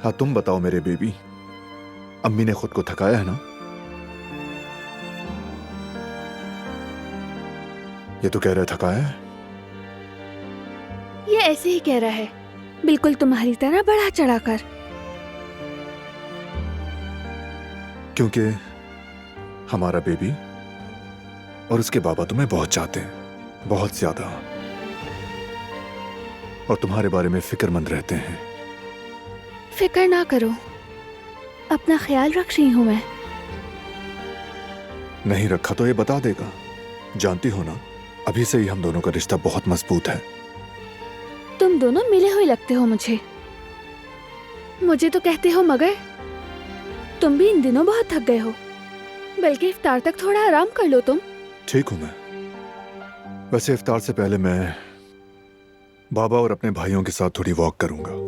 हाँ, तुम बताओ मेरे बेबी, अम्मी ने खुद को थकाया है ना? ये तो कह रहा है थकाया है। ये ऐसे ही कह रहा है, बिल्कुल तुम्हारी तरह बढ़ा चढ़ाकर। क्योंकि हमारा बेबी और उसके बाबा तुम्हें बहुत चाहते हैं, बहुत ज्यादा, और तुम्हारे बारे में फिक्रमंद रहते हैं। फिक्र ना करो, अपना ख्याल रख रही हूँ मैं। नहीं रखा तो ये बता देगा। जानती हो ना, अभी से ही हम दोनों का रिश्ता बहुत मजबूत है। तुम दोनों मिले हुए लगते हो मुझे। मुझे तो कहते हो मगर तुम भी इन दिनों बहुत थक गए हो, बल्कि इफ्तार तक थोड़ा आराम कर लो तुम। ठीक हूं मैं। वैसे इफ्तार से पहले मैं बाबा और अपने भाइयों के साथ थोड़ी वॉक करूंगा।